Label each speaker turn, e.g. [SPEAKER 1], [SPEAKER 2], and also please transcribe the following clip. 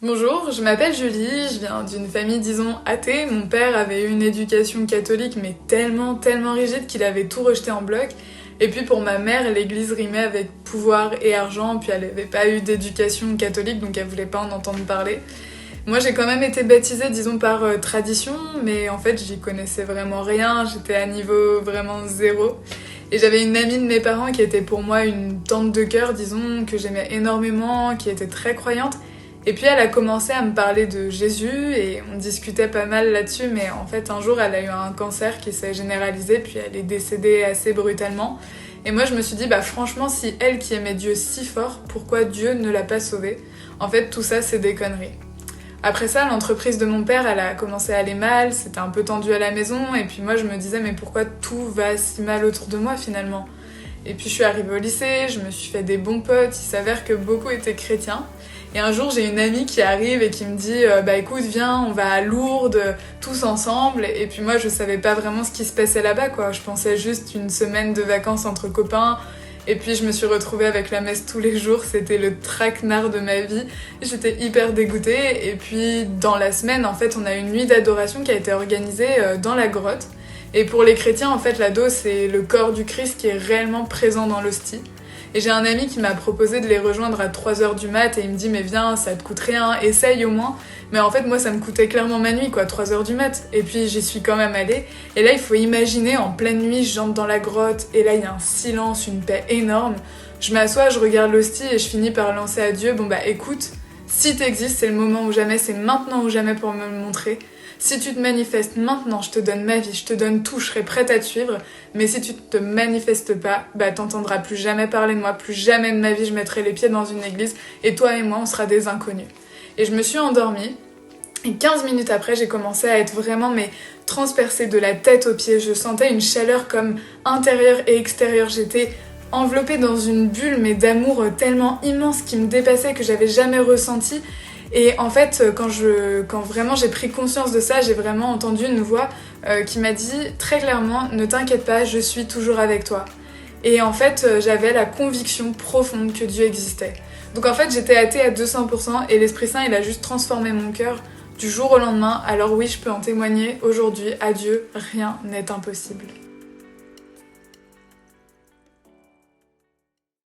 [SPEAKER 1] Bonjour, je m'appelle Julie, je viens d'une famille disons athée. Mon père avait eu une éducation catholique mais tellement rigide qu'il avait tout rejeté en bloc. Et puis pour ma mère, l'église rimait avec pouvoir et argent, puis elle n'avait pas eu d'éducation catholique donc elle voulait pas en entendre parler. Moi j'ai quand même été baptisée disons par tradition, mais en fait j'y connaissais vraiment rien, j'étais à niveau vraiment zéro. Et j'avais une amie de mes parents qui était pour moi une tante de cœur disons, que j'aimais énormément, qui était très croyante. Et puis elle a commencé à me parler de Jésus et on discutait pas mal là-dessus, mais en fait un jour elle a eu un cancer qui s'est généralisé, puis elle est décédée assez brutalement. Et moi je me suis dit franchement si elle qui aimait Dieu si fort, pourquoi Dieu ne l'a pas sauvée? En fait tout ça c'est des conneries. Après ça, l'entreprise de mon père, elle a commencé à aller mal, c'était un peu tendu à la maison, et puis moi je me disais mais pourquoi tout va si mal autour de moi finalement? Et puis je suis arrivée au lycée, je me suis fait des bons potes, il s'avère que beaucoup étaient chrétiens. Et un jour j'ai une amie qui arrive et qui me dit écoute viens on va à Lourdes tous ensemble, et puis moi je savais pas vraiment ce qui se passait là-bas quoi, je pensais juste une semaine de vacances entre copains. Et puis je me suis retrouvée avec la messe tous les jours, c'était le traquenard de ma vie, j'étais hyper dégoûtée. Et puis dans la semaine en fait on a une nuit d'adoration qui a été organisée dans la grotte. Et pour les chrétiens en fait l'ado c'est le corps du Christ qui est réellement présent dans l'hostie. Et j'ai un ami qui m'a proposé de les rejoindre à 3h du mat et il me dit mais viens ça te coûte rien, essaye au moins. Mais en fait moi ça me coûtait clairement ma nuit quoi, 3h du mat. Et puis j'y suis quand même allée. Et là il faut imaginer en pleine nuit j'entre dans la grotte et là il y a un silence, une paix énorme. Je m'assois, je regarde l'hostie et je finis par lancer à Dieu écoute, si t'existes c'est le moment ou jamais, c'est maintenant ou jamais pour me le montrer. Si tu te manifestes maintenant, je te donne ma vie, je te donne tout, je serai prête à te suivre. Mais si tu te manifestes pas, t'entendras plus jamais parler de moi, plus jamais de ma vie je mettrai les pieds dans une église et toi et moi on sera des inconnus. Et je me suis endormie et 15 minutes après j'ai commencé à être vraiment transpercée de la tête aux pieds. Je sentais une chaleur comme intérieure et extérieure, j'étais enveloppée dans une bulle d'amour tellement immense qui me dépassait que j'avais jamais ressenti. Et en fait, quand vraiment j'ai pris conscience de ça, j'ai vraiment entendu une voix qui m'a dit très clairement « Ne t'inquiète pas, je suis toujours avec toi ». Et en fait, j'avais la conviction profonde que Dieu existait. Donc en fait, j'étais athée à 200% et l'Esprit Saint, il a juste transformé mon cœur du jour au lendemain. Alors oui, je peux en témoigner, aujourd'hui, à Dieu, rien n'est impossible.